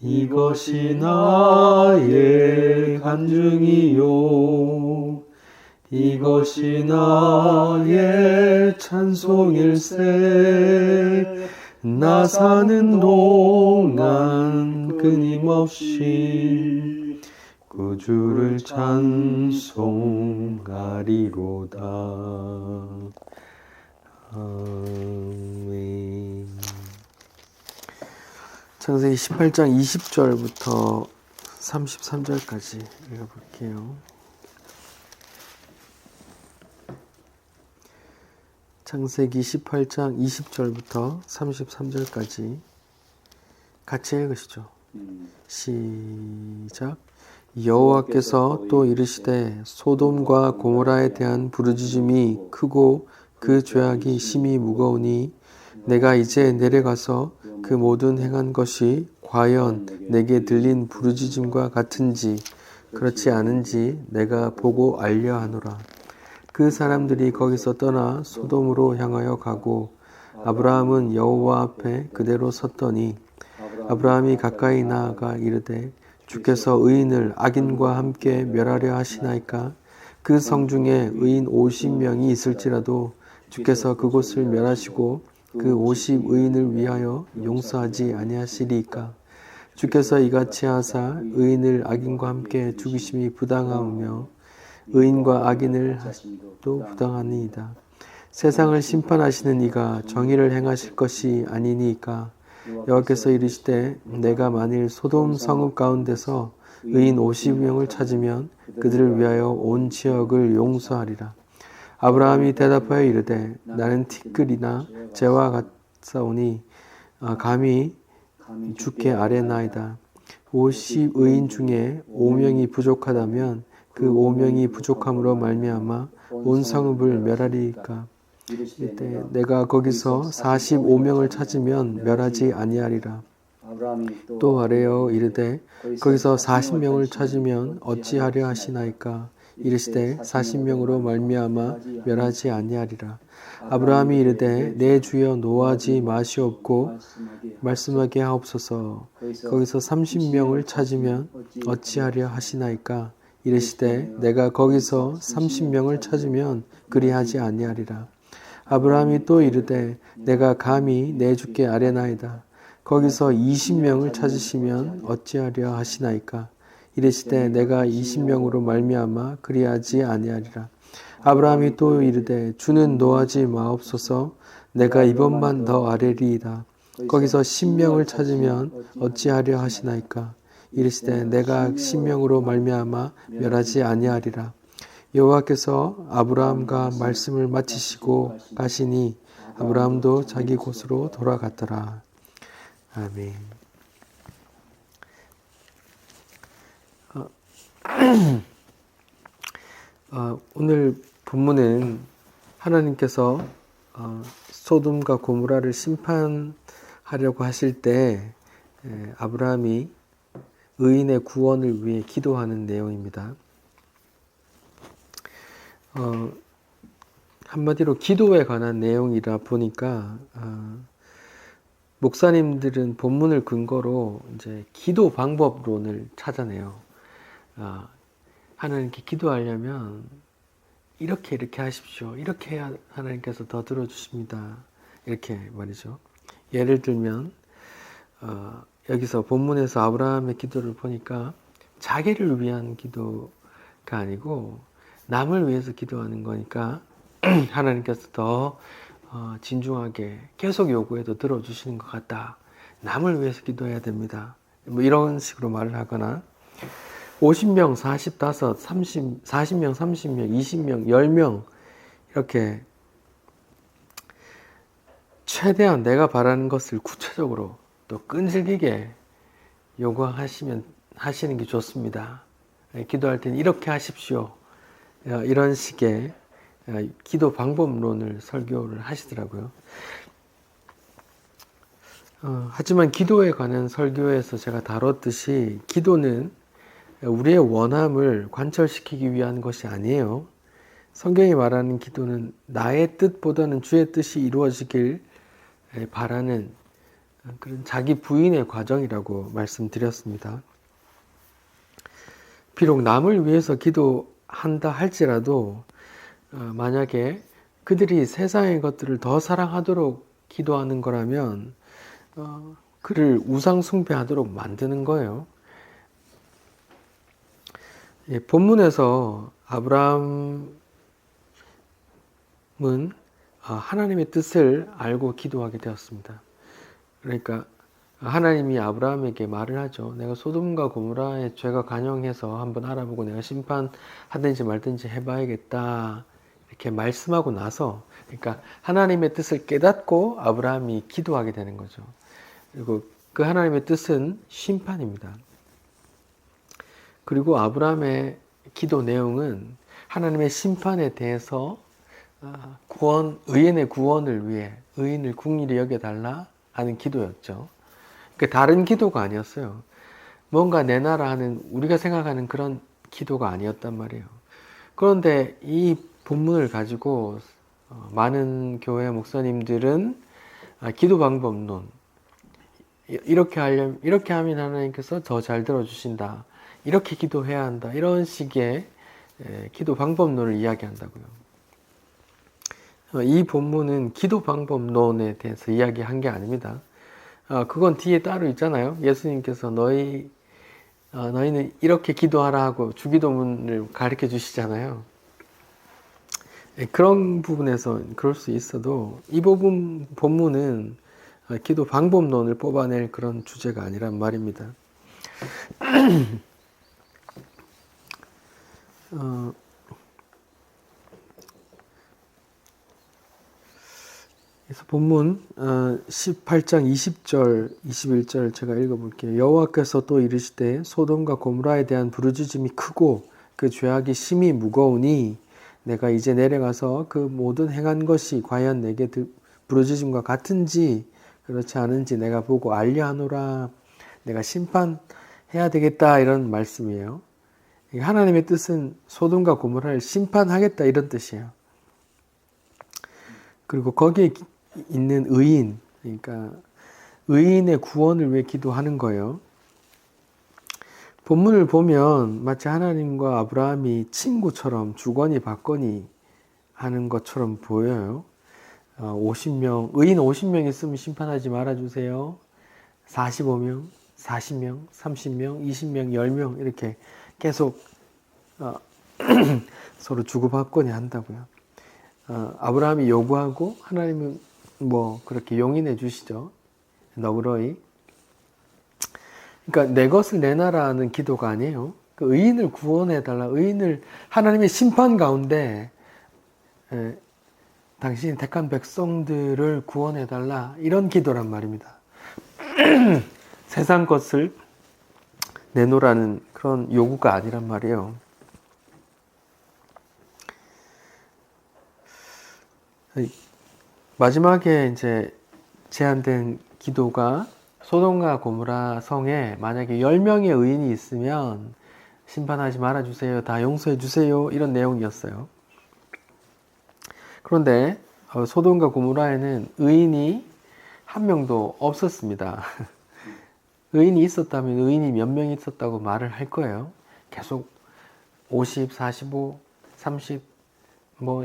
이것이 나의 간증이요 이것이 나의 찬송일세 나 사는 동안 끊임없이 구주를 찬송하리로다. 아멘. 창세기 18장 20절부터 33절까지 읽어볼게요. 창세기 18장 20절부터 33절까지 같이 읽으시죠. 시작. 여호와께서 또 이르시되 소돔과 고모라에 대한 부르짖음이 크고 그 죄악이 심히 무거우니 내가 이제 내려가서 그 모든 행한 것이 과연 내게 들린 부르짖음과 같은지 그렇지 않은지 내가 보고 알려하노라. 그 사람들이 거기서 떠나 소돔으로 향하여 가고 아브라함은 여호와 앞에 그대로 섰더니 아브라함이 가까이 나아가 이르되 주께서 의인을 악인과 함께 멸하려 하시나이까? 그 성중에 의인 50명이 있을지라도 주께서 그곳을 멸하시고 그 50의인을 위하여 용서하지 아니하시리이까? 주께서 이같이 하사 의인을 악인과 함께 죽이심이 부당하오며 의인과 악인을 하심도 부당하니이다. 세상을 심판하시는 이가 정의를 행하실 것이 아니니이까? 여호와께서 이르시되 내가 만일 소돔 성읍 가운데서 의인 50명을 찾으면 그들을 위하여 온 지역을 용서하리라. 아브라함이 대답하여 이르되 나는 티끌이나 재와 같사오니 감히 주께 아뢰나이다. 50의인 중에 5명이 부족하다면 그 5명이 부족함으로 말미암아 온 성읍을 멸하리이까? 이때 내가 거기서 45명을 찾으면 멸하지 아니하리라. 또 아뢰어 이르되 거기서 40명을 찾으면 어찌하려 하시나이까? 이르시되 40명으로 말미암아 멸하지 아니하리라. 아브라함이 이르되 내 주여 노하지 마시옵고 말씀하게 하옵소서. 거기서 30명을 찾으면 어찌하려 하시나이까? 이르시되 내가 거기서 30명을 찾으면 그리하지 아니하리라. 아브라함이 또 이르되 내가 감히 내 주께 아뢰나이다. 거기서 20명을 찾으시면 어찌하려 하시나이까? 이르시되 내가 20명으로 말미암아 그리하지 아니하리라. 아브라함이 또 이르되 주는 노하지 마옵소서. 내가 이번만 더 아뢰리이다. 거기서 10명을 찾으면 어찌하려 하시나이까? 이르시되 내가 10명으로 말미암아 멸하지 아니하리라. 여호와께서 아브라함과 말씀을 마치시고 가시니 아브라함도 자기 곳으로 돌아갔더라. 아멘. 오늘 본문은 하나님께서 소돔과 고모라를 심판하려고 하실 때 아브라함이 의인의 구원을 위해 기도하는 내용입니다. 한마디로 기도에 관한 내용이라 보니까 목사님들은 본문을 근거로 이제 기도 방법론을 찾아내요. 하나님께 기도하려면 이렇게 하십시오. 이렇게 해야 하나님께서 더 들어주십니다. 이렇게 말이죠. 예를 들면 여기서 본문에서 아브라함의 기도를 보니까 자기를 위한 기도가 아니고 남을 위해서 기도하는 거니까 하나님께서 더 진중하게 계속 요구해도 들어주시는 것 같다. 남을 위해서 기도해야 됩니다. 뭐 이런 식으로 말을 하거나 50명, 45, 30, 40명, 30명, 20명, 10명 이렇게 최대한 내가 바라는 것을 구체적으로 또 끈질기게 요구하시는 게 좋습니다. 기도할 때는 이렇게 하십시오. 이런 식의 기도 방법론을 설교를 하시더라고요. 하지만 기도에 관한 설교에서 제가 다뤘듯이 기도는 우리의 원함을 관철시키기 위한 것이 아니에요. 성경이 말하는 기도는 나의 뜻보다는 주의 뜻이 이루어지길 바라는 그런 자기 부인의 과정이라고 말씀드렸습니다. 비록 남을 위해서 기도한다 할지라도 만약에 그들이 세상의 것들을 더 사랑하도록 기도하는 거라면 그를 우상 숭배하도록 만드는 거예요. 본문에서 아브라함은 하나님의 뜻을 알고 기도하게 되었습니다. 그러니까 하나님이 아브라함에게 말을 하죠. 내가 소돔과 고모라의 죄가 간영해서 한번 알아보고 내가 심판하든지 말든지 해봐야겠다. 이렇게 말씀하고 나서, 그러니까 하나님의 뜻을 깨닫고 아브라함이 기도하게 되는 거죠. 그리고 그 하나님의 뜻은 심판입니다. 그리고 아브라함의 기도 내용은 하나님의 심판에 대해서 의인의 구원을 위해 의인을 긍휼히 여겨달라 하는 기도였죠. 그러니까 다른 기도가 아니었어요. 뭔가 내 나라 하는 우리가 생각하는 그런 기도가 아니었단 말이에요. 그런데 이 본문을 가지고 많은 교회 목사님들은 기도 방법론, 이렇게 하면 하나님께서 더 잘 들어주신다. 이렇게 기도해야 한다. 이런 식의 기도 방법론을 이야기한다고요. 이 본문은 기도 방법론에 대해서 이야기한 게 아닙니다. 그건 뒤에 따로 있잖아요. 예수님께서 너희는 이렇게 기도하라 하고 주기도문을 가르쳐 주시잖아요. 그런 부분에서 그럴 수 있어도 이 본문은 기도 방법론을 뽑아낼 그런 주제가 아니란 말입니다. 그래서 본문 18장 20절, 21절 제가 읽어볼게요. 여호와께서 또 이르시되 소돔과 고모라에 대한 부르짖음이 크고 그 죄악이 심히 무거우니 내가 이제 내려가서 그 모든 행한 것이 과연 내게 부르짖음과 같은지 그렇지 않은지 내가 보고 알려하노라. 내가 심판해야 되겠다 이런 말씀이에요. 하나님의 뜻은 소돔과 고모라를 심판하겠다 이런 뜻이에요. 그리고 거기에 있는 의인, 그러니까 의인의 구원을 위해 기도하는 거예요. 본문을 보면 마치 하나님과 아브라함이 친구처럼 주거니 받거니 하는 것처럼 보여요. 50명, 의인 50명 있으면 심판하지 말아주세요. 45명, 40명, 30명, 20명, 10명 이렇게 계속 서로 주고받거니 한다고요. 아브라함이 요구하고 하나님은 그렇게 용인해 주시죠. 너그러이. 그러니까 내 것을 내놔라는 기도가 아니에요. 그 의인을 구원해 달라. 의인을 하나님의 심판 가운데 당신이 택한 백성들을 구원해 달라. 이런 기도란 말입니다. 세상 것을 내놓으라는 그런 요구가 아니란 말이에요. 마지막에 이제 제안된 기도가 소돔과 고모라 성에 만약에 10명의 의인이 있으면 심판하지 말아주세요. 다 용서해주세요. 이런 내용이었어요. 그런데 소돔과 고모라에는 의인이 한 명도 없었습니다. 의인이 있었다면 의인이 몇 명 있었다고 말을 할 거예요. 계속 50, 45, 30,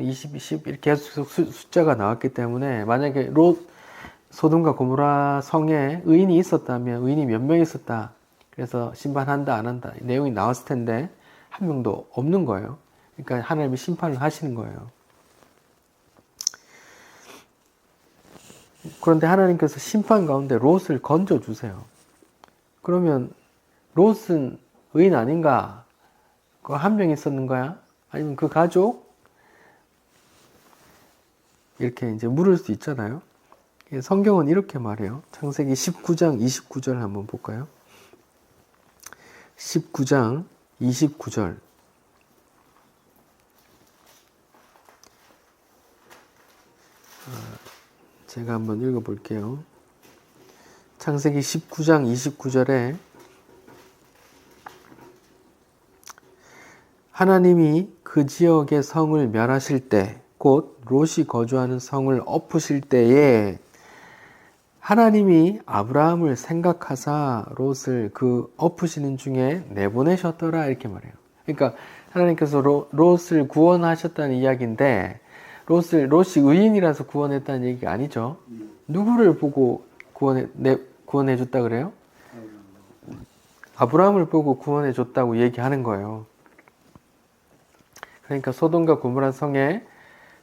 20, 10 이렇게 계속 숫자가 나왔기 때문에 만약에 소돔과 고모라 성에 의인이 있었다면 의인이 몇 명 있었다. 그래서 심판한다 안 한다. 내용이 나왔을 텐데 한 명도 없는 거예요. 그러니까 하나님이 심판을 하시는 거예요. 그런데 하나님께서 심판 가운데 롯을 건져주세요. 그러면 롯은 의인 아닌가? 그 한 명 있었는 거야? 아니면 그 가족? 이렇게 이제 물을 수 있잖아요. 성경은 이렇게 말해요. 창세기 19장 29절 한번 볼까요? 19장 29절. 제가 한번 읽어볼게요. 창세기 19장 29절에 하나님이 그 지역의 성을 멸하실 때, 곧 롯이 거주하는 성을 엎으실 때에 하나님이 아브라함을 생각하사 롯을 그 엎으시는 중에 내보내셨더라 이렇게 말해요. 그러니까 하나님께서 롯을 구원하셨다는 이야기인데 롯이 의인이라서 구원했다는 얘기가 아니죠. 누구를 보고 구원해 줬다 그래요? 아브라함을 보고 구원해 줬다고 얘기하는 거예요. 그러니까 소돔과 고모라 성에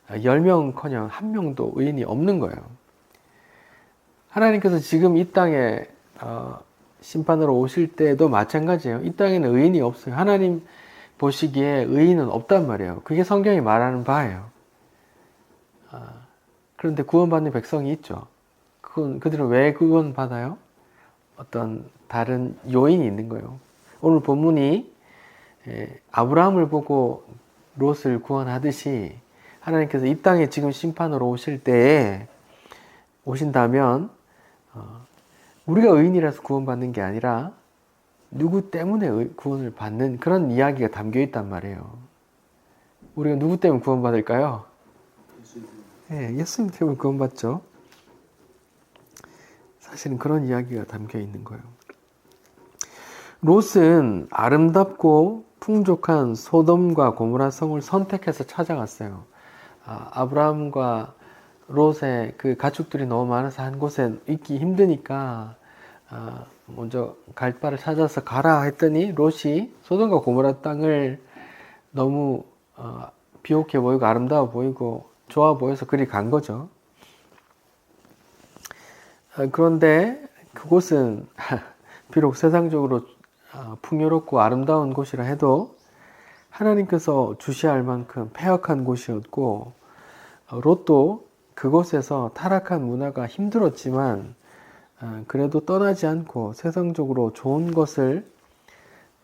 10명커녕 한 명도 의인이 없는 거예요. 하나님께서 지금 이 땅에 심판으로 오실 때도 마찬가지예요. 이 땅에는 의인이 없어요. 하나님 보시기에 의인은 없단 말이에요. 그게 성경이 말하는 바예요. 그런데 구원받는 백성이 있죠. 그들은 왜 구원받아요? 어떤 다른 요인이 있는 거예요. 오늘 본문이 아브라함을 보고 롯을 구원하듯이 하나님께서 이 땅에 지금 심판으로 오실 때에 오신다면 우리가 의인이라서 구원받는 게 아니라 누구 때문에 구원을 받는 그런 이야기가 담겨 있단 말이에요. 우리가 누구 때문에 구원받을까요? 예수님 때문에 구원받죠. 사실은 그런 이야기가 담겨 있는 거예요. 롯은 아름답고 풍족한 소돔과 고모라 성을 선택해서 찾아갔어요. 아브라함과 롯의 그 가축들이 너무 많아서 한 곳에 있기 힘드니까 먼저 갈 바를 찾아서 가라 했더니 롯이 소돔과 고모라 땅을 너무 비옥해 보이고 아름다워 보이고 좋아 보여서 그리 간 거죠. 그런데 그곳은 비록 세상적으로 풍요롭고 아름다운 곳이라 해도 하나님께서 주시할 만큼 패역한 곳이었고 롯도 그곳에서 타락한 문화가 힘들었지만 그래도 떠나지 않고 세상적으로 좋은 것을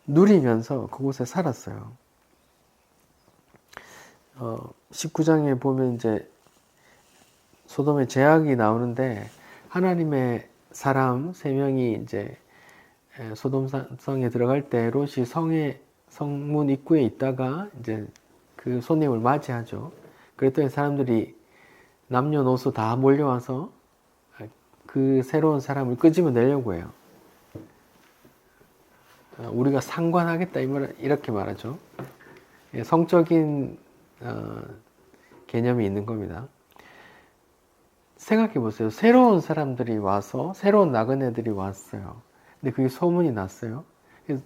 누리면서 그곳에 살았어요. 19장에 보면 이제 소돔의 재앙이 나오는데 하나님의 사람 3명이 이제 소돔성에 들어갈 때 롯이 성문 입구에 있다가 이제 그 손님을 맞이하죠. 그랬더니 사람들이 남녀노소 다 몰려와서 그 새로운 사람을 끄집어내려고 해요. 우리가 상관하겠다 이렇게 말하죠. 성적인 개념이 있는 겁니다. 생각해 보세요. 새로운 사람들이 와서 새로운 나그네들이 왔어요. 근데 그게 소문이 났어요.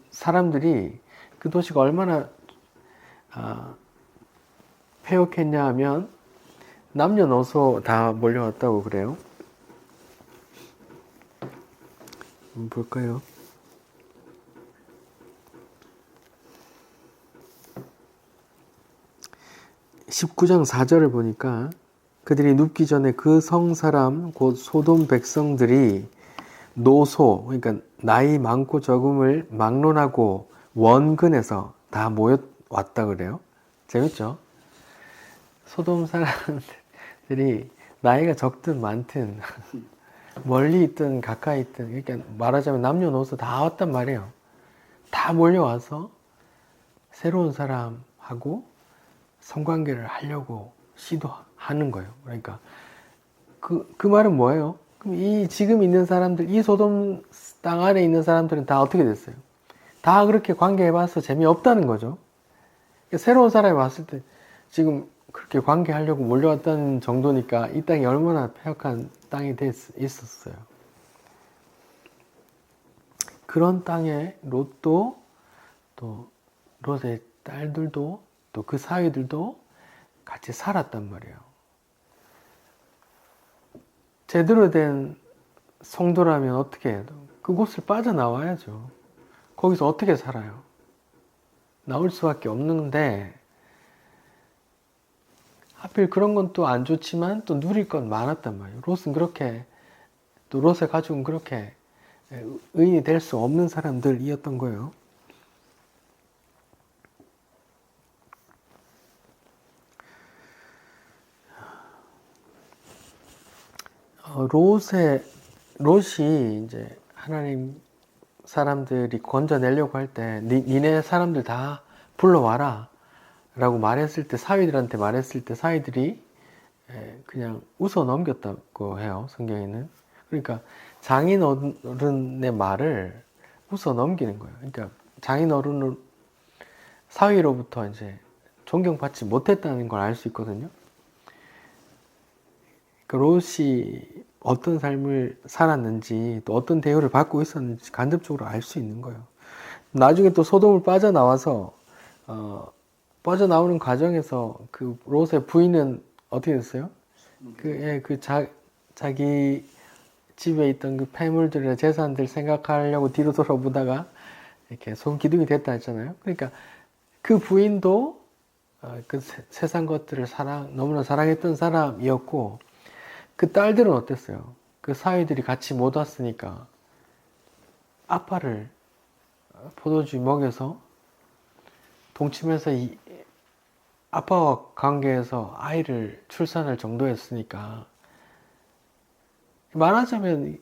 사람들이 그 도시가 얼마나 폐역했냐 하면 남녀노소 다 몰려왔다고 그래요. 한번 볼까요? (19장 4절을) 보니까 그들이 눕기 전에 그 성사람 곧 소돔 백성들이 노소, 그러니까 나이 많고 적음을 막론하고 원근에서 다 모여왔다 그래요. 재밌죠? 소돔 사람들이 나이가 적든 많든 멀리 있든 가까이 있든, 그러니까 말하자면 남녀노소 다 왔단 말이에요. 다 몰려와서 새로운 사람하고 성관계를 하려고 시도하는 거예요. 그러니까 그 말은 뭐예요? 그럼 지금 있는 사람들, 이 소돔 땅 안에 있는 사람들은 다 어떻게 됐어요? 다 그렇게 관계해봐서 재미없다는 거죠. 그러니까 새로운 사람이 왔을 때 지금 그렇게 관계하려고 몰려왔다는 정도니까 이 땅이 얼마나 폐역한 땅이 있었어요. 그런 땅에 롯도 또 롯의 딸들도 또 그 사위들도 같이 살았단 말이에요. 제대로 된 성도라면 어떻게 해요? 그곳을 빠져나와야죠. 거기서 어떻게 살아요? 나올 수밖에 없는데 하필 그런 건 또 안 좋지만 또 누릴 건 많았단 말이에요. 롯은 그렇게, 또 롯의 가족은 그렇게 의인이 될 수 없는 사람들이었던 거예요. 롯이 이제 하나님 사람들이 건져내려고 할 때 니네 사람들 다 불러와라 라고 말했을 때, 사위들한테 말했을 때 사위들이 그냥 웃어 넘겼다고 해요. 성경에는. 그러니까 장인어른의 말을 웃어 넘기는 거예요. 그러니까 장인어른을 사위로부터 이제 존경받지 못했다는 걸 알 수 있거든요. 그 롯이 어떤 삶을 살았는지 또 어떤 대우를 받고 있었는지 간접적으로 알 수 있는 거예요. 나중에 또 소돔을 빠져나와서 빠져나오는 과정에서 그 롯의 부인은 어떻게 됐어요? 자기 집에 있던 그 폐물들이나 재산들 생각하려고 뒤로 돌아보다가 이렇게 손기둥이 됐다 했잖아요. 그러니까 그 부인도 그 세상 것들을 너무나 사랑했던 사람이었고, 그 딸들은 어땠어요? 그 사위들이 같이 못 왔으니까 아빠를 포도주 먹여서 동침해서 아빠와 관계에서 아이를 출산할 정도였으니까, 말하자면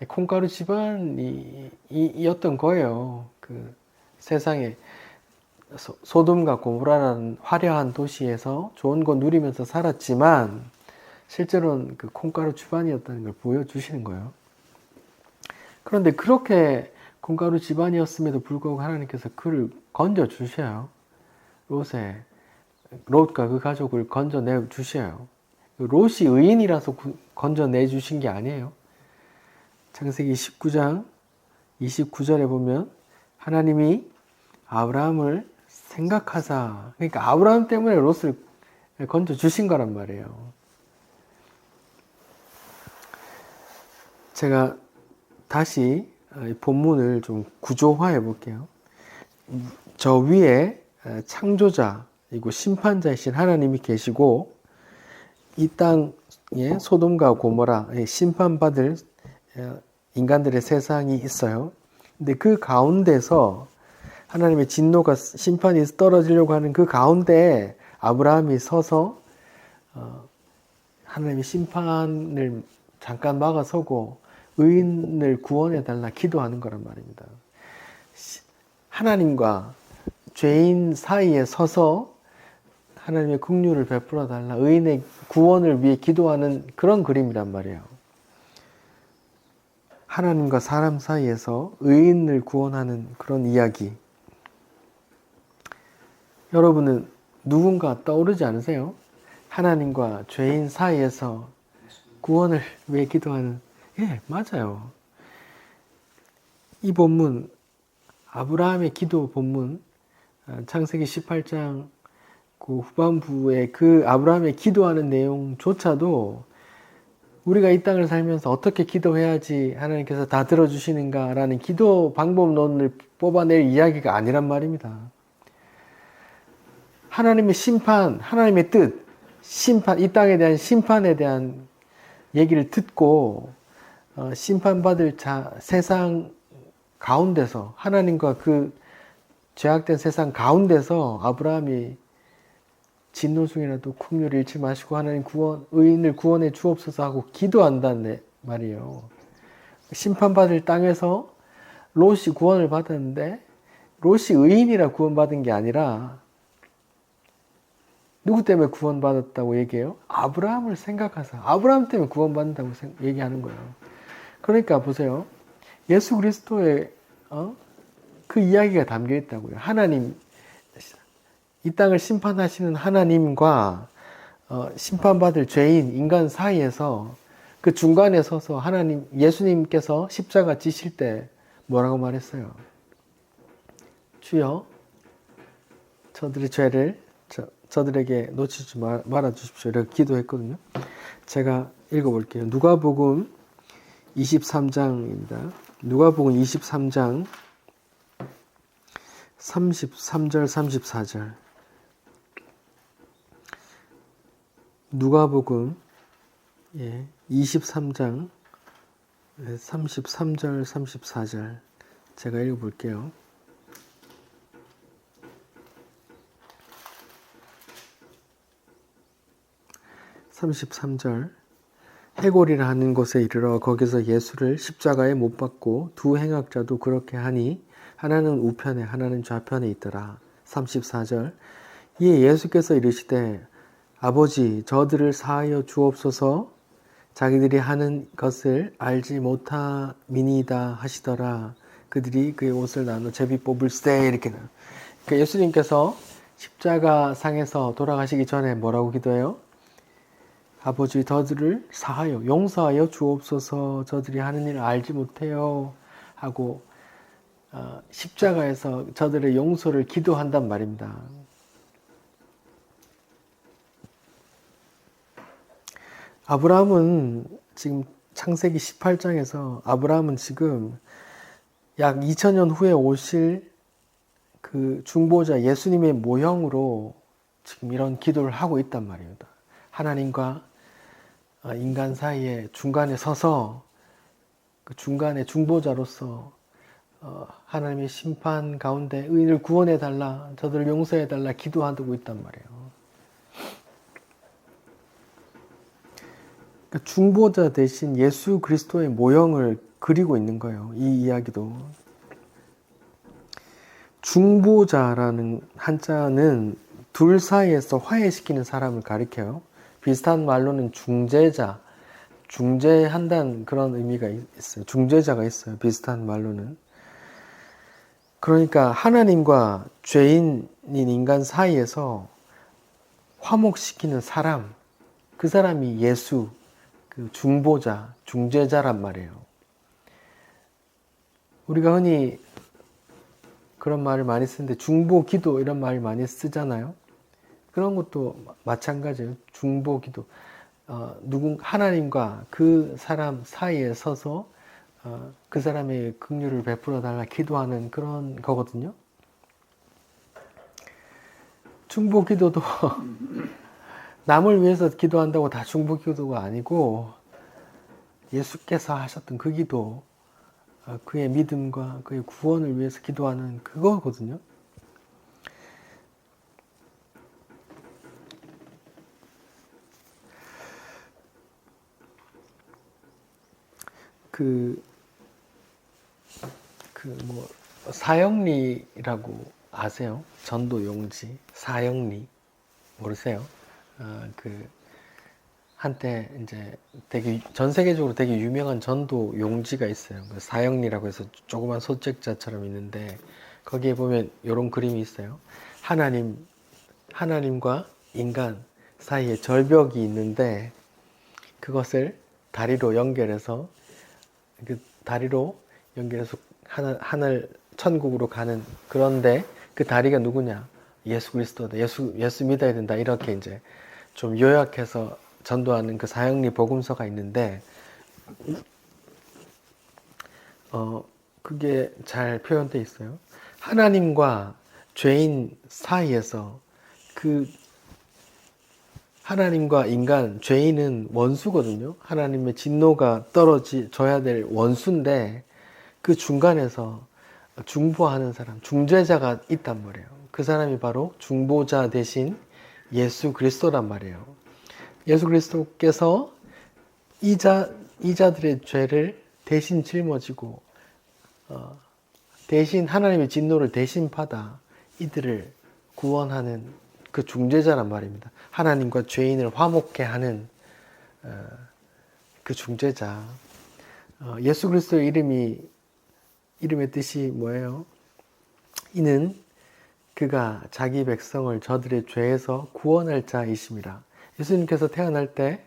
콩가루 집안이었던 거예요. 그 세상에 소돔과 고모라라는 화려한 도시에서 좋은 거 누리면서 살았지만 실제로는 그 콩가루 집안이었다는 걸 보여주시는 거예요. 그런데 그렇게 콩가루 집안이었음에도 불구하고 하나님께서 그를 건져 주셔요. 롯과 그 가족을 건져내 주셔요. 롯이 의인이라서 건져내 주신 게 아니에요. 창세기 19장 29절에 보면 하나님이 아브라함을 생각하사, 그러니까 아브라함 때문에 롯을 건져 주신 거란 말이에요. 제가 다시 본문을 좀 구조화해 볼게요. 저 위에 창조자이고 심판자이신 하나님이 계시고, 이 땅에 소돔과 고모라 심판받을 인간들의 세상이 있어요. 근데 그 가운데서 하나님의 진노가 심판이 떨어지려고 하는 그 가운데에 아브라함이 서서 하나님의 심판을 잠깐 막아서고 의인을 구원해 달라 기도하는 거란 말입니다. 하나님과 죄인 사이에 서서 하나님의 긍휼을 베풀어 달라, 의인의 구원을 위해 기도하는 그런 그림이란 말이에요. 하나님과 사람 사이에서 의인을 구원하는 그런 이야기. 여러분은 누군가 떠오르지 않으세요? 하나님과 죄인 사이에서 구원을 위해 기도하는. 예, 맞아요. 이 본문, 아브라함의 기도 본문, 창세기 18장 그 후반부에 그 아브라함의 기도하는 내용조차도 우리가 이 땅을 살면서 어떻게 기도해야지 하나님께서 다 들어주시는가라는 기도 방법론을 뽑아낼 이야기가 아니란 말입니다. 하나님의 심판, 하나님의 뜻, 이 땅에 대한 심판에 대한 얘기를 듣고 심판받을 세상 가운데서, 하나님과 그 죄악된 세상 가운데서 아브라함이 진노 중이라도 긍휼을 잃지 마시고 하나님 의인을 구원해 주옵소서 하고 기도한다는 말이에요. 심판받을 땅에서 롯이 구원을 받았는데, 롯이 의인이라 구원받은 게 아니라 누구 때문에 구원받았다고 얘기해요? 아브라함을 생각하사, 아브라함 때문에 구원받는다고 얘기하는 거예요. 그러니까 보세요. 예수 그리스도의 그 이야기가 담겨 있다고요. 하나님, 이 땅을 심판하시는 하나님과 심판받을 죄인, 인간 사이에서 그 중간에 서서 예수님께서 십자가 지실 때 뭐라고 말했어요? 주여, 저들의 죄를 저들에게 놓치지 말아 주십시오. 이렇게 기도했거든요. 제가 읽어볼게요. 누가복음 23장입니다. 누가복음 23장 33절 34절. 누가복음 23장 33절 34절 제가 읽어볼게요. (33절) 해골이라 하는 곳에 이르러 거기서 예수를 십자가에 못 박고 두 행악자도 그렇게 하니 하나는 우편에 하나는 좌편에 있더라. (34절) 이에 예수께서 이르시되 아버지 저들을 사하여 주옵소서, 자기들이 하는 것을 알지 못함이니이다 하시더라. 그들이 그의 옷을 나눠 제비 뽑을세 이렇게. 그러니까 예수님께서 십자가 상에서 돌아가시기 전에 뭐라고 기도해요? 아버지 저들을 사하여 용서하여 주옵소서 저들이 하는 일을 알지 못해요 하고 십자가에서 저들의 용서를 기도한단 말입니다. 아브라함은 지금 창세기 18장에서 아브라함은 지금 약 2000년 후에 오실 그 중보자 예수님의 모형으로 지금 이런 기도를 하고 있단 말입니다. 하나님과 인간 사이에 중간에 서서 그 중간에 중보자로서 하나님의 심판 가운데 의인을 구원해 달라, 저들을 용서해 달라 기도하고 있단 말이에요. 그러니까 중보자 대신 예수 그리스도의 모형을 그리고 있는 거예요. 이 이야기도. 중보자라는 한자는 둘 사이에서 화해시키는 사람을 가리켜요. 비슷한 말로는 중재자, 중재한다는 그런 의미가 있어요. 중재자가 있어요. 비슷한 말로는. 그러니까 하나님과 죄인인 인간 사이에서 화목시키는 사람, 그 사람이 예수, 그 중보자, 중재자란 말이에요. 우리가 흔히 그런 말을 많이 쓰는데 중보기도 이런 말 많이 쓰잖아요. 그런 것도 마찬가지예요. 중보기도. 하나님과 그 사람 사이에 서서 그 사람의 긍휼을 베풀어 달라 기도하는 그런 거거든요. 중보기도도 남을 위해서 기도한다고 다 중보기도가 아니고 예수께서 하셨던 그 기도, 그의 믿음과 그의 구원을 위해서 기도하는 그거거든요. 사형리라고 아세요? 전도용지, 사형리 모르세요? 한때 이제 되게 전 세계적으로 되게 유명한 전도 용지가 있어요. 사형리라고 해서 조그만 소책자처럼 있는데 거기에 보면 이런 그림이 있어요. 하나님과 인간 사이에 절벽이 있는데 그것을 다리로 연결해서 하늘 천국으로 가는, 그런데 그 다리가 누구냐? 예수 그리스도다. 예수 믿어야 된다. 이렇게 이제 좀 요약해서 전도하는 그 사형리 복음서가 있는데, 그게 잘 표현되어 있어요. 하나님과 죄인 사이에서 하나님과 인간, 죄인은 원수거든요. 하나님의 진노가 떨어져야 될 원수인데 그 중간에서 중보하는 사람, 중재자가 있단 말이에요. 그 사람이 바로 중보자 대신 예수 그리스도란 말이에요. 예수 그리스도께서 이자들의 죄를 대신 짊어지고 대신 하나님의 진노를 대신 받아 이들을 구원하는 그 중재자란 말입니다. 하나님과 죄인을 화목케 하는 그 중재자. 예수 그리스도의 이름의 뜻이 뭐예요? 이는 그가 자기 백성을 저들의 죄에서 구원할 자이심이라. 예수님께서 태어날 때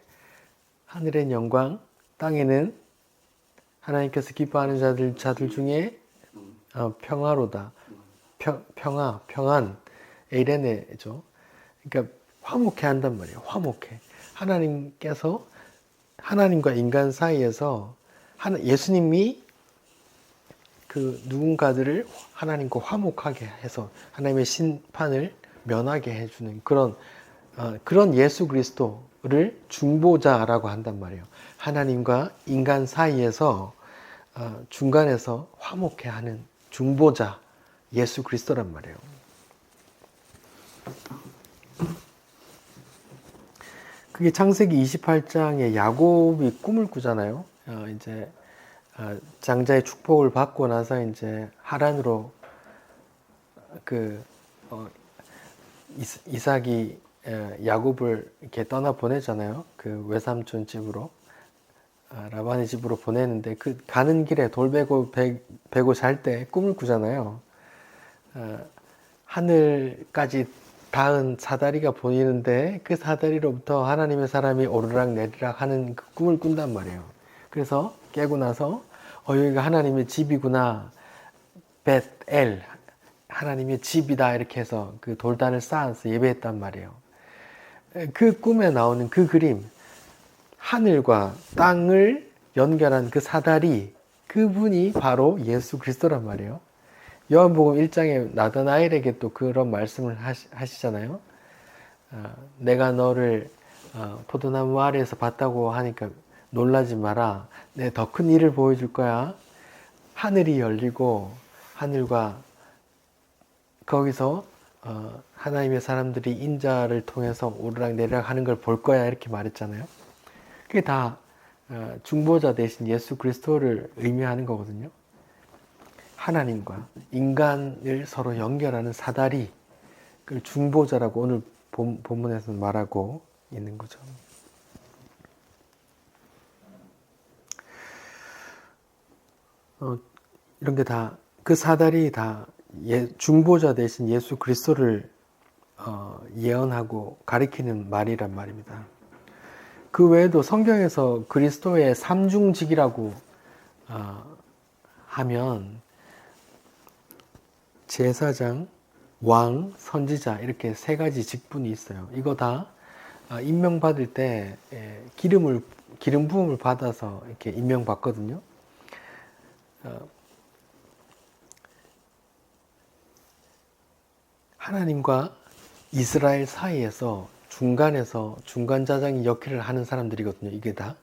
하늘엔 영광, 땅에는 하나님께서 기뻐하는 자들 중에 평화로다. 평안, 에이레네죠. 그러니까 화목해 한단 말이에요. 화목해. 하나님과 인간 사이에서 예수님이 그 누군가들을 하나님과 화목하게 해서 하나님의 심판을 면하게 해주는 그런 예수 그리스도를 중보자라고 한단 말이에요. 하나님과 인간 사이에서 중간에서 화목해 하는 중보자 예수 그리스도란 말이에요. 그게 창세기 28장에 야곱이 꿈을 꾸잖아요. 이제 장자의 축복을 받고 나서 이제 하란으로 이삭이 야곱을 이렇게 떠나 보내잖아요. 그 외삼촌 집으로. 라반의 집으로 보내는데 그 가는 길에 돌 베고 잘 때 꿈을 꾸잖아요. 하늘까지 닿은 사다리가 보이는데 그 사다리로부터 하나님의 사람이 오르락 내리락 하는 그 꿈을 꾼단 말이에요. 그래서 깨고 나서 여기가 하나님의 집이구나, 벳엘, 하나님의 집이다, 이렇게 해서 그 돌단을 쌓아서 예배했단 말이에요. 그 꿈에 나오는 그 그림, 하늘과 땅을 연결한 그 사다리, 그분이 바로 예수 그리스도란 말이에요. 요한복음 1장에 나다나엘에게 또 그런 말씀을 하시잖아요. 내가 너를 포도나무 아래에서 봤다고 하니까 놀라지 마라. 내 더 큰 일을 보여줄 거야. 하늘이 열리고 하늘과 거기서 하나님의 사람들이 인자를 통해서 오르락 내리락 하는 걸 볼 거야, 이렇게 말했잖아요. 그게 다 중보자 대신 예수 그리스도를 의미하는 거거든요. 하나님과 인간을 서로 연결하는 사다리, 그 중보자라고 오늘 본문에서 말하고 있는 거죠. 이런 게 다, 그 사다리 다 중보자 대신 예수 그리스도를 예언하고 가리키는 말이란 말입니다. 그 외에도 성경에서 그리스도의 삼중직이라고 하면 제사장, 왕, 선지자, 이렇게 세 가지 직분이 있어요. 이거 다 임명받을 때 기름 부음을 받아서 이렇게 임명받거든요. 하나님과 이스라엘 사이에서 중간에서 중간자장이 역할을 하는 사람들이거든요. 이게 다.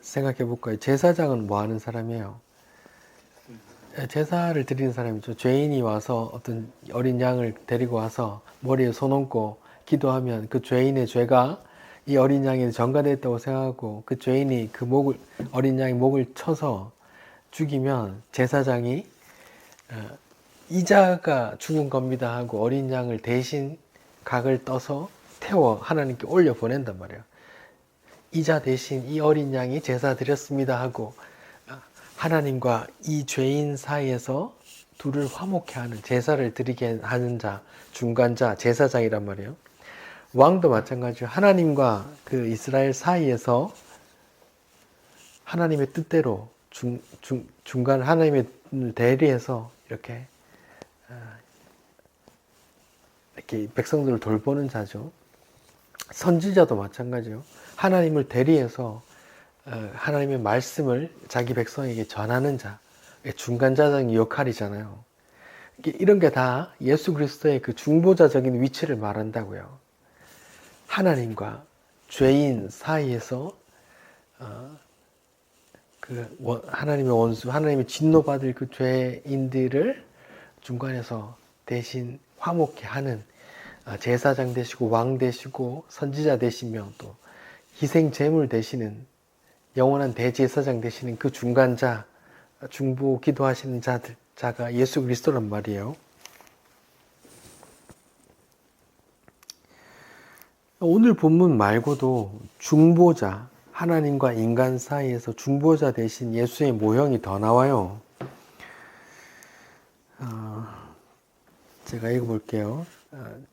생각해 볼까요? 제사장은 뭐 하는 사람이에요? 제사를 드리는 사람이죠. 죄인이 와서 어떤 어린 양을 데리고 와서 머리에 손 얹고 기도하면 그 죄인의 죄가 이 어린 양에 전가됐다고 생각하고 그 죄인이 그 어린 양의 목을 쳐서 죽이면 제사장이 이자가 죽은 겁니다 하고 어린 양을 대신 각을 떠서 태워 하나님께 올려 보낸단 말이에요. 이자 대신 이 어린 양이 제사 드렸습니다 하고 하나님과 이 죄인 사이에서 둘을 화목케 하는, 제사를 드리게 하는 자, 중간자, 제사장이란 말이에요. 왕도 마찬가지로 하나님과 그 이스라엘 사이에서 하나님의 뜻대로 중간 하나님의 대리해서 이렇게 백성들을 돌보는 자죠. 선지자도 마찬가지요. 하나님을 대리해서 하나님의 말씀을 자기 백성에게 전하는 자, 중간자적인 역할이잖아요. 이런 게 다 예수 그리스도의 그 중보자적인 위치를 말한다고요. 하나님과 죄인 사이에서 하나님의 원수, 하나님의 진노받을 그 죄인들을 중간에서 대신 화목케 하는 제사장 되시고 왕 되시고 선지자 되시며 또 희생 제물 되시는 영원한 대제사장 되시는 그 중간자, 중보 기도하시는 자가 예수 그리스도란 말이에요. 오늘 본문 말고도 중보자, 하나님과 인간 사이에서 중보자 대신 예수의 모형이 더 나와요. 제가 읽어볼게요.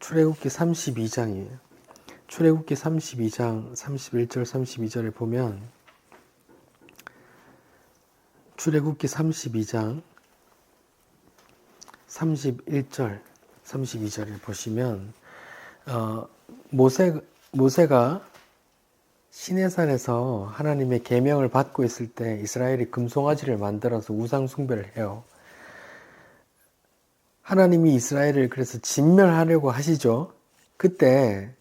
출애굽기 32장이에요. 출애굽기 32장 31절 32절에 보면 출애굽기 32장 31절 32절을 보시면 모세가 시내산에서 하나님의 계명을 받고 있을 때 이스라엘이 금송아지를 만들어서 우상 숭배를 해요. 하나님이 이스라엘을 그래서 진멸하려고 하시죠. 그때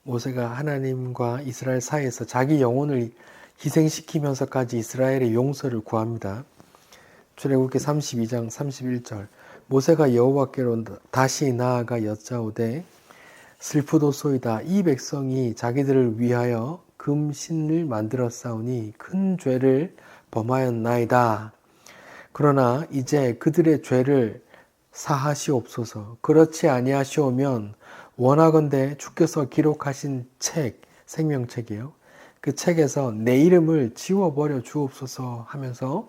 모세가 하나님과 이스라엘 사이에서 자기 영혼을 희생시키면서까지 이스라엘의 용서를 구합니다. 출애굽기 32장 31절 모세가 여호와께로 다시 나아가 여짜오되 슬프도소이다. 이 백성이 자기들을 위하여 금신을 만들었사오니 큰 죄를 범하였나이다. 그러나 이제 그들의 죄를 사하시옵소서. 그렇지 아니하시오면 원하건대 주께서 기록하신 책, 생명책이에요. 그 책에서 내 이름을 지워버려 주옵소서 하면서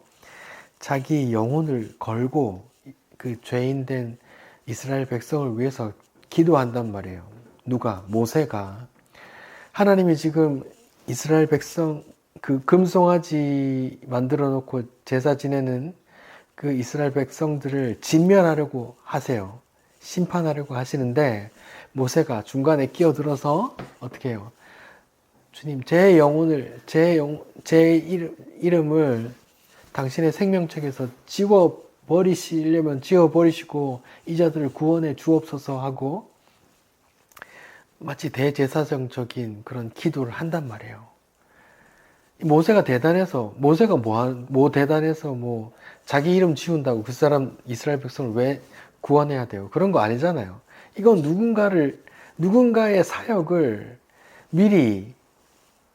자기 영혼을 걸고 그 죄인된 이스라엘 백성을 위해서 기도한단 말이에요. 누가? 모세가. 하나님이 지금 이스라엘 백성 그 금송아지 만들어 놓고 제사 지내는 그 이스라엘 백성들을 진멸하려고 하세요. 심판하려고 하시는데 모세가 중간에 끼어들어서 어떻게 해요? 주님, 제 영혼을, 제 이름을 당신의 생명책에서 지워버리시려면 지워버리시고 이 자들을 구원해 주옵소서 하고 마치 대제사장적인 그런 기도를 한단 말이에요. 모세가 대단해서, 모세가 대단해서 자기 이름 지운다고 그 사람 이스라엘 백성을 왜 구원해야 돼요? 그런 거 아니잖아요. 이건 누군가의 사역을 미리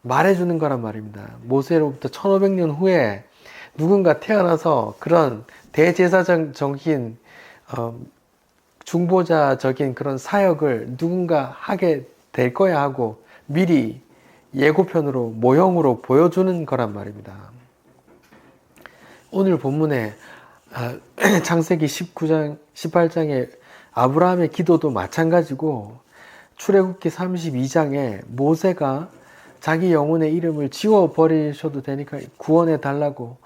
말해주는 거란 말입니다. 모세로부터 1500년 후에 누군가 태어나서 그런 대제사장적인 중보자적인 그런 사역을 누군가 하게 될 거야 하고 미리 예고편으로 모형으로 보여주는 거란 말입니다. 오늘 본문에 창세기 19장, 18장의 아브라함의 기도도 마찬가지고 출애굽기 32장에 모세가 자기 영혼의 이름을 지워버리셔도 되니까 구원해 달라고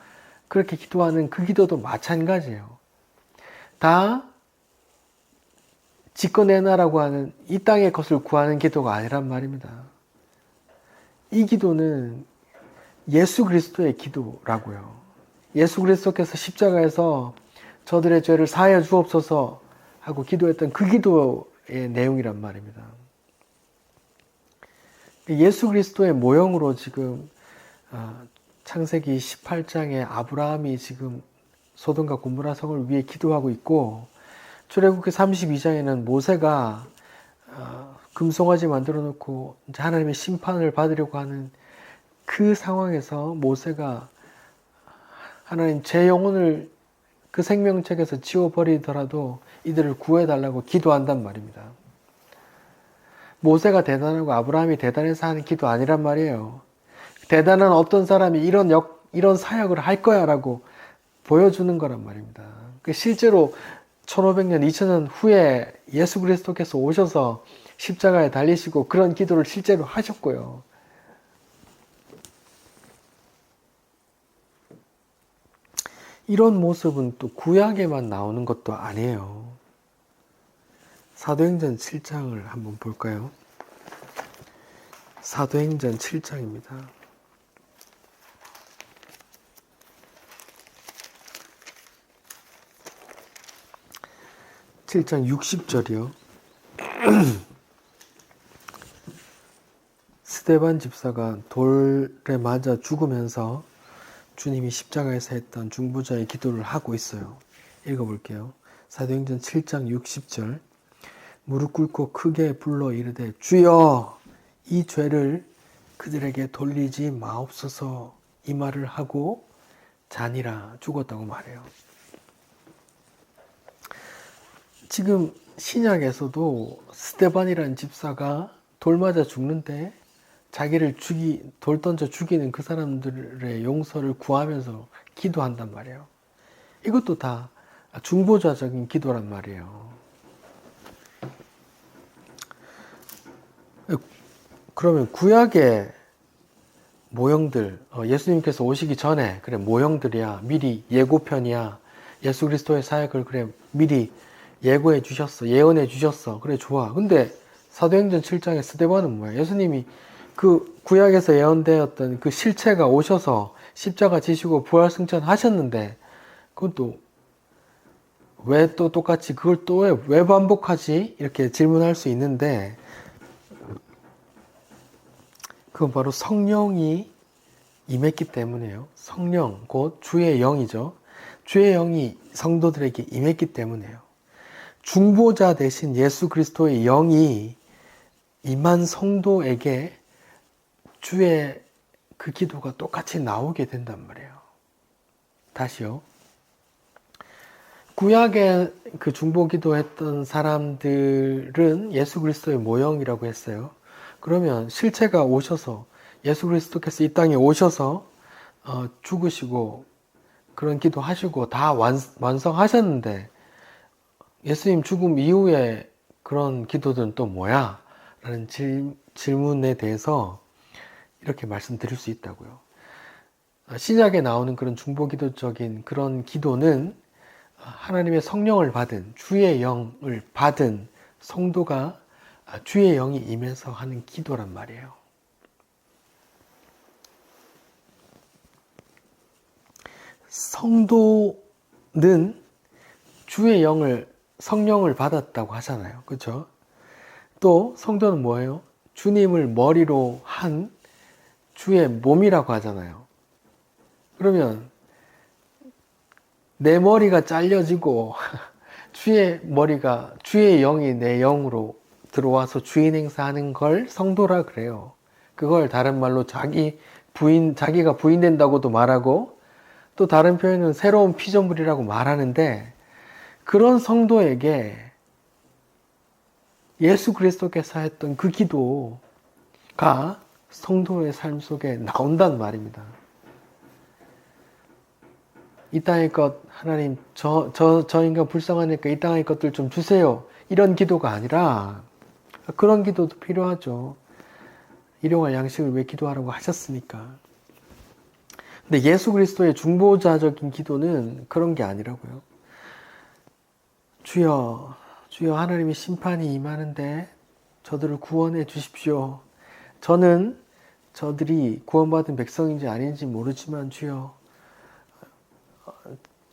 그렇게 기도하는 그 기도도 마찬가지예요. 다 지꺼내놔라고 하는 이 땅의 것을 구하는 기도가 아니란 말입니다. 이 기도는 예수 그리스도의 기도라고요. 예수 그리스도께서 십자가에서 저들의 죄를 사하여 주옵소서 하고 기도했던 그 기도의 내용이란 말입니다. 예수 그리스도의 모형으로 지금 창세기 18장에 아브라함이 지금 소돔과 고모라 성을 위해 기도하고 있고 출애굽기 32장에는 모세가 금송아지 만들어 놓고 하나님의 심판을 받으려고 하는 그 상황에서 모세가 하나님 제 영혼을 그 생명책에서 지워버리더라도 이들을 구해달라고 기도한단 말입니다. 모세가 대단하고 아브라함이 대단해서 하는 기도 아니란 말이에요. 대단한 어떤 사람이 이런 사역을 할 거야 라고 보여주는 거란 말입니다. 실제로 1500년, 2000년 후에 예수 그리스도께서 오셔서 십자가에 달리시고 그런 기도를 실제로 하셨고요. 이런 모습은 또 구약에만 나오는 것도 아니에요. 사도행전 7장을 한번 볼까요? 사도행전 7장입니다. 7장 60절이요. 스데반 집사가 돌에 맞아 죽으면서 주님이 십자가에서 했던 중보자의 기도를 하고 있어요. 읽어볼게요. 사도행전 7장 60절. 무릎 꿇고 크게 불러 이르되 주여 이 죄를 그들에게 돌리지 마옵소서 이 말을 하고 자니라 죽었다고 말해요. 지금 신약에서도 스데반이라는 집사가 돌 맞아 죽는데 자기를 돌 던져 죽이는 그 사람들의 용서를 구하면서 기도한단 말이에요. 이것도 다 중보자적인 기도란 말이에요. 그러면 구약의 모형들, 예수님께서 오시기 전에 그래 모형들이야, 미리 예고편이야, 예수 그리스도의 사역을 그래 미리 예고해 주셨어, 예언해 주셨어, 그래 좋아. 근데 사도행전 7장의 스데반은 뭐야? 예수님이 그 구약에서 예언되었던 그 실체가 오셔서 십자가 지시고 부활 승천하셨는데 그건 또 왜 또 똑같이 그걸 또 왜 반복하지? 이렇게 질문할 수 있는데 그건 바로 성령이 임했기 때문에요. 성령, 곧 주의 영이죠. 주의 영이 성도들에게 임했기 때문에요. 중보자 대신 예수 그리스도의 영이 임한 성도에게 주의 그 기도가 똑같이 나오게 된단 말이에요. 다시요. 구약에 그 중보 기도했던 사람들은 예수 그리스도의 모형이라고 했어요. 그러면 실체가 오셔서 예수 그리스도께서 이 땅에 오셔서 죽으시고 그런 기도하시고 다 완성하셨는데 예수님 죽음 이후에 그런 기도들은 또 뭐야? 라는 질문에 대해서 이렇게 말씀드릴 수 있다고요. 신약에 나오는 그런 중보기도적인 그런 기도는 하나님의 성령을 받은 주의 영을 받은 성도가 주의 영이 임해서 하는 기도란 말이에요. 성도는 주의 성령을 받았다고 하잖아요. 그렇죠? 또 성도는 뭐예요? 주님을 머리로 한 주의 몸이라고 하잖아요. 그러면 내 머리가 잘려지고 주의 영이 내 영으로 들어와서 주인 행사하는 걸 성도라 그래요. 그걸 다른 말로 자기가 부인된다고도 말하고 또 다른 표현은 새로운 피조물이라고 말하는데 그런 성도에게 예수 그리스도께서 했던 그 기도가 성도의 삶 속에 나온단 말입니다. 이 땅의 것 하나님 저 인간 불쌍하니까 이 땅의 것들 좀 주세요. 이런 기도가 아니라 그런 기도도 필요하죠. 일용할 양식을 왜 기도하라고 하셨으니까. 근데 예수 그리스도의 중보자적인 기도는 그런 게 아니라고요. 주여 하나님의 심판이 임하는데 저들을 구원해 주십시오. 저는 저들이 구원받은 백성인지 아닌지 모르지만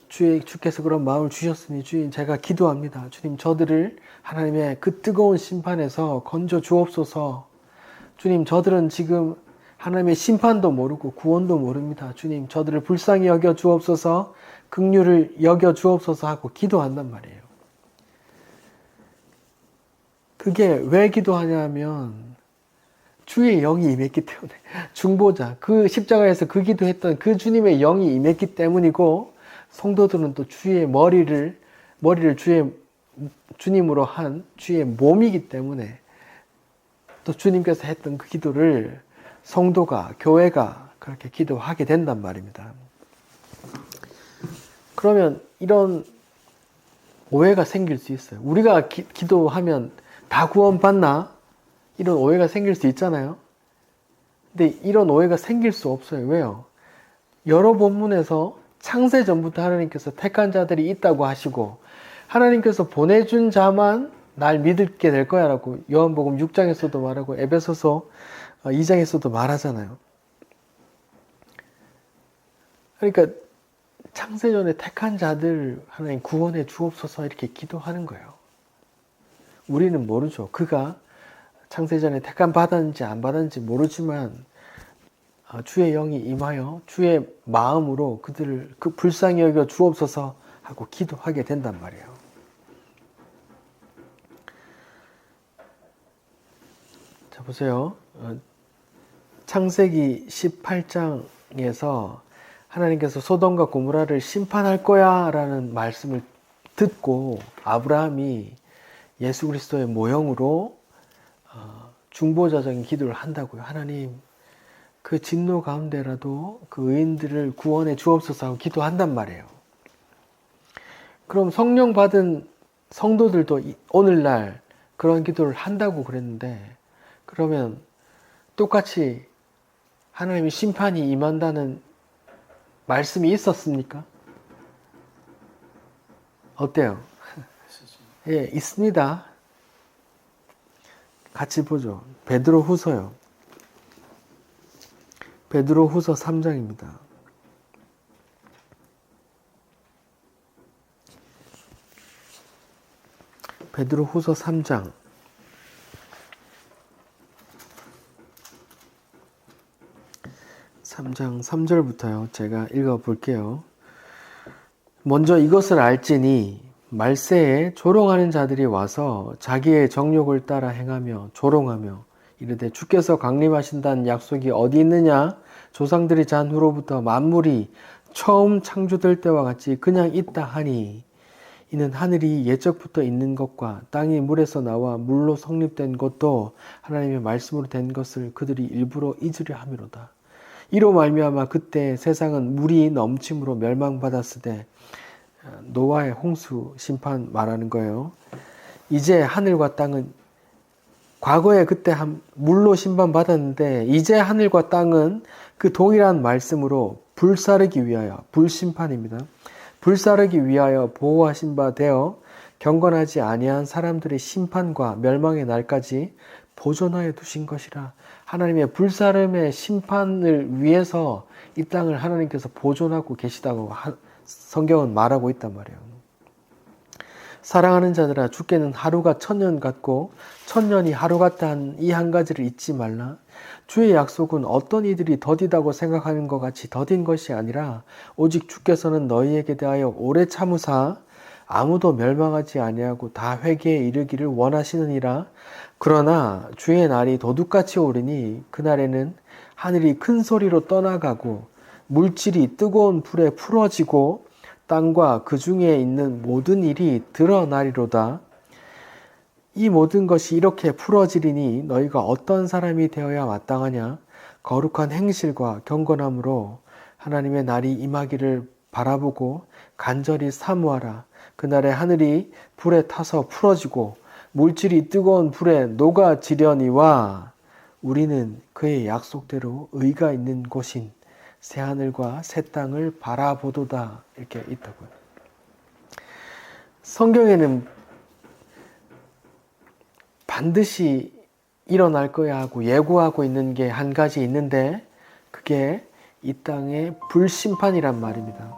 주께서 그런 마음을 주셨으니 주님 제가 기도합니다. 주님 저들을 하나님의 그 뜨거운 심판에서 건져 주옵소서. 주님 저들은 지금 하나님의 심판도 모르고 구원도 모릅니다. 주님 저들을 불쌍히 여겨 주옵소서, 긍휼을 여겨 주옵소서 하고 기도한단 말이에요. 그게 왜 기도하냐면 주의 영이 임했기 때문에, 중보자 그 십자가에서 그 기도했던 그 주님의 영이 임했기 때문이고, 성도들은 또 주의 머리를 주님으로 한 주의 몸이기 때문에 또 주님께서 했던 그 기도를 성도가, 교회가 그렇게 기도하게 된단 말입니다. 그러면 이런 오해가 생길 수 있어요. 우리가 기도하면 다 구원받나? 이런 오해가 생길 수 있잖아요. 근데 이런 오해가 생길 수 없어요. 왜요? 여러 본문에서 창세 전부터 하나님께서 택한 자들이 있다고 하시고 하나님께서 보내준 자만 날 믿게 될 거야 라고 요한복음 6장에서도 말하고 에베소서 2장에서도 말하잖아요. 그러니까 창세전에 택한 자들 하나님 구원해 주옵소서 이렇게 기도하는 거예요. 우리는 모르죠. 그가 창세전에 택함 받았는지 안 받았는지 모르지만 주의 영이 임하여 주의 마음으로 그들을 불쌍히 여겨 주옵소서 하고 기도하게 된단 말이에요. 자 보세요. 창세기 18장에서 하나님께서 소돔과 고모라를 심판할 거야 라는 말씀을 듣고 아브라함이 예수 그리스도의 모형으로 중보자적인 기도를 한다고요. 하나님 그 진노 가운데라도 그 의인들을 구원해 주옵소서 하고 기도한단 말이에요. 그럼 성령 받은 성도들도 오늘날 그런 기도를 한다고 그랬는데 그러면 똑같이 하나님의 심판이 임한다는 말씀이 있었습니까? 어때요? 예, 있습니다. 같이 보죠. 베드로후서요. 베드로후서 3장입니다. 베드로후서 3장 3절부터요. 제가 읽어볼게요. 먼저 이것을 알지니 말세에 조롱하는 자들이 와서 자기의 정욕을 따라 행하며 조롱하며 이르되 주께서 강림하신다는 약속이 어디 있느냐? 조상들이 잔 후로부터 만물이 처음 창조될 때와 같이 그냥 있다 하니 이는 하늘이 옛적부터 있는 것과 땅이 물에서 나와 물로 성립된 것도 하나님의 말씀으로 된 것을 그들이 일부러 잊으려 함이로다. 이로 말미암아 그때 세상은 물이 넘침으로 멸망받았으되, 노아의 홍수 심판 말하는 거예요. 이제 하늘과 땅은, 과거에 그때 물로 심판받았는데 이제 하늘과 땅은 그 동일한 말씀으로 불사르기 위하여, 불심판입니다. 불사르기 위하여 보호하신 바 되어 경건하지 아니한 사람들의 심판과 멸망의 날까지 보존하여 두신 것이라. 하나님의 불사름의 심판을 위해서 이 땅을 하나님께서 보존하고 계시다고 성경은 말하고 있단 말이에요. 사랑하는 자들아, 주께는 하루가 1000년 같고 1000년이 하루 같다 한 이 한 가지를 잊지 말라. 주의 약속은 어떤 이들이 더디다고 생각하는 것 같이 더딘 것이 아니라 오직 주께서는 너희에게 대하여 오래 참으사 아무도 멸망하지 아니하고 다 회개에 이르기를 원하시느니라. 그러나 주의 날이 도둑같이 오리니 그날에는 하늘이 큰 소리로 떠나가고 물질이 뜨거운 불에 풀어지고 땅과 그 중에 있는 모든 일이 드러나리로다. 이 모든 것이 이렇게 풀어지리니 너희가 어떤 사람이 되어야 마땅하냐? 거룩한 행실과 경건함으로 하나님의 날이 임하기를 바라보고 간절히 사모하라. 그날에 하늘이 불에 타서 풀어지고 물질이 뜨거운 불에 녹아지려니와 우리는 그의 약속대로 의가 있는 곳인 새하늘과 새 땅을 바라보도다. 이렇게 있다고요. 성경에는 반드시 일어날 거야 하고 예고하고 있는 게 한 가지 있는데 그게 이 땅의 불심판이란 말입니다.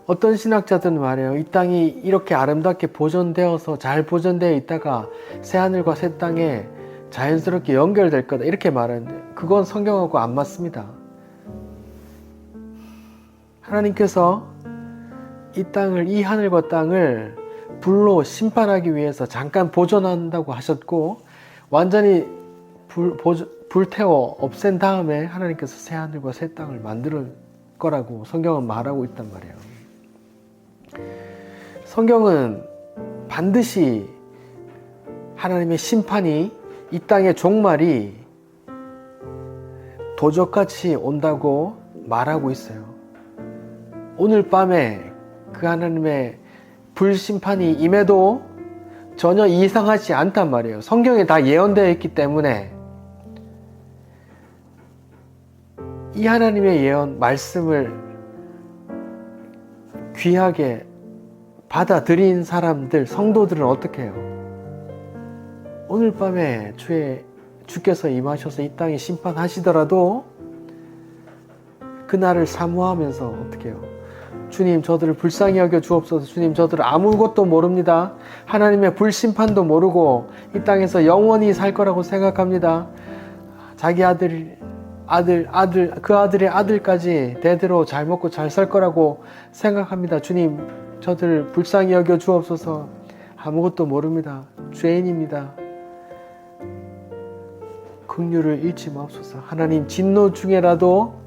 어떤 신학자들은 말해요. 이 땅이 이렇게 아름답게 보존되어서 잘 보존되어 있다가 새하늘과 새 땅에 자연스럽게 연결될 거다 이렇게 말하는데 그건 성경하고 안 맞습니다. 하나님께서 이 땅을, 이 하늘과 땅을 불로 심판하기 위해서 잠깐 보존한다고 하셨고 완전히 불태워 없앤 다음에 하나님께서 새 하늘과 새 땅을 만들 거라고 성경은 말하고 있단 말이에요. 성경은 반드시 하나님의 심판이 이 땅의 종말이 도적같이 온다고 말하고 있어요. 오늘 밤에 그 하나님의 불심판이 임해도 전혀 이상하지 않단 말이에요. 성경에 다 예언되어 있기 때문에 이 하나님의 예언 말씀을 귀하게 받아들인 사람들, 성도들은 어떻게 해요? 오늘 밤에 주께서 임하셔서 이 땅에 심판하시더라도 그날을 사모하면서 어떻게 해요? 주님, 저들을 불쌍히 여겨 주옵소서. 주님, 저들을 아무것도 모릅니다. 하나님의 불심판도 모르고 이 땅에서 영원히 살 거라고 생각합니다. 자기 그 아들의 아들까지 대대로 잘 먹고 잘 살 거라고 생각합니다. 주님, 저들 불쌍히 여겨 주옵소서. 아무것도 모릅니다. 죄인입니다. 긍휼을 잃지 마옵소서. 하나님, 진노 중에라도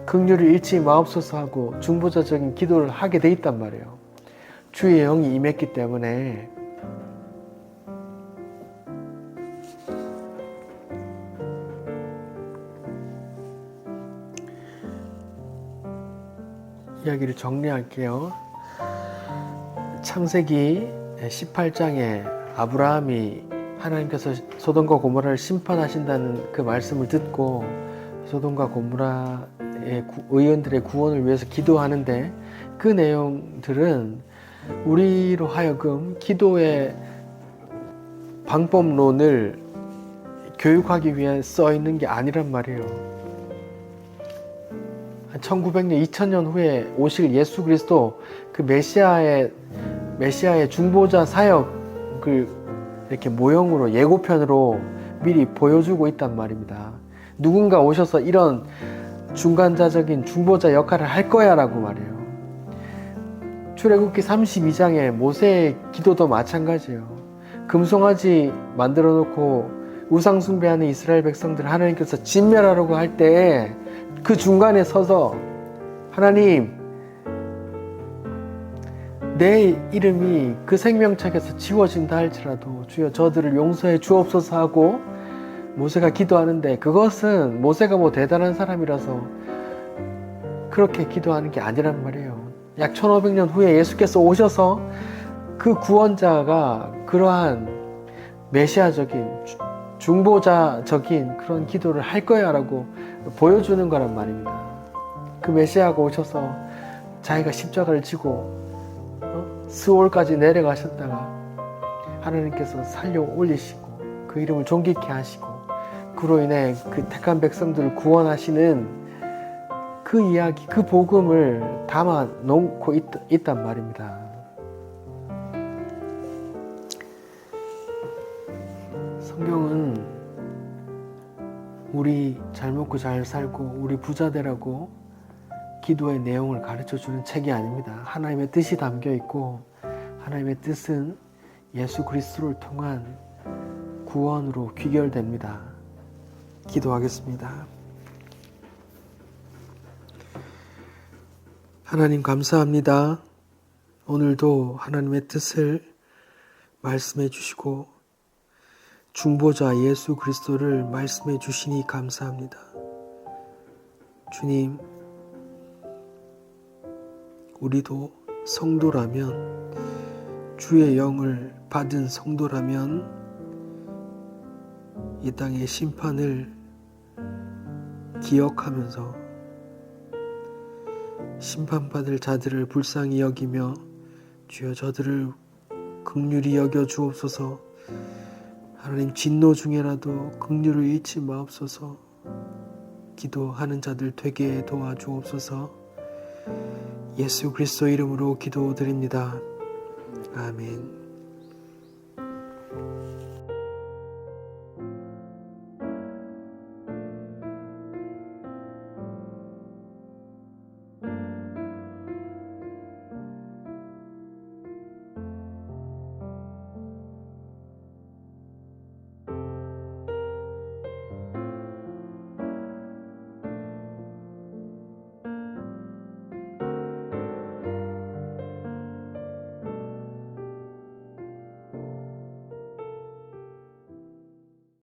긍휼을 잃지 마옵소서 하고 중보자적인 기도를 하게 돼 있단 말이에요. 주의 영이 임했기 때문에. 이야기를 정리할게요. 창세기 18장에 아브라함이 하나님께서 소돔과 고모라를 심판하신다는 그 말씀을 듣고 소돔과 고모라의 의원들의 구원을 위해서 기도하는데 그 내용들은 우리로 하여금 기도의 방법론을 교육하기 위해 써 있는 게 아니란 말이에요. 1900년, 2000년 후에 오실 예수 그리스도 그 메시아의 중보자 사역을 이렇게 모형으로 예고편으로 미리 보여주고 있단 말입니다. 누군가 오셔서 이런 중간자적인 중보자 역할을 할 거야 라고 말해요. 출애굽기 32장의 모세의 기도도 마찬가지예요. 금송아지 만들어 놓고 우상 숭배하는 이스라엘 백성들 하나님께서 진멸하려고 할 때 그 중간에 서서 하나님, 내 이름이 그 생명책에서 지워진다 할지라도 주여 저들을 용서해 주옵소서 하고 모세가 기도하는데, 그것은 모세가 뭐 대단한 사람이라서 그렇게 기도하는 게 아니란 말이에요. 약 1500년 후에 예수께서 오셔서 그 구원자가 그러한 메시아적인 중보자적인 그런 기도를 할 거야 라고 보여주는 거란 말입니다. 그 메시아가 오셔서 자기가 십자가를 지고 스올까지 내려가셨다가 하나님께서 살려 올리시고 그 이름을 존귀케 하시고 그로 인해 그 택한 백성들을 구원하시는 그 이야기, 그 복음을 담아 놓고 있단 말입니다. 성경은 우리 잘 먹고 잘 살고 우리 부자 되라고 기도의 내용을 가르쳐주는 책이 아닙니다. 하나님의 뜻이 담겨 있고 하나님의 뜻은 예수 그리스도를 통한 구원으로 귀결됩니다. 기도하겠습니다. 하나님 감사합니다. 오늘도 하나님의 뜻을 말씀해 주시고 중보자 예수 그리스도를 말씀해 주시니 감사합니다. 주님, 우리도 성도라면, 주의 영을 받은 성도라면 이 땅의 심판을 기억하면서 심판받을 자들을 불쌍히 여기며 주여 저들을 긍휼히 여겨 주옵소서. 하나님 진노 중에라도 긍휼을 잃지 마옵소서. 기도하는 자들 되게 도와주옵소서. 예수 그리스도 이름으로 기도드립니다. 아멘.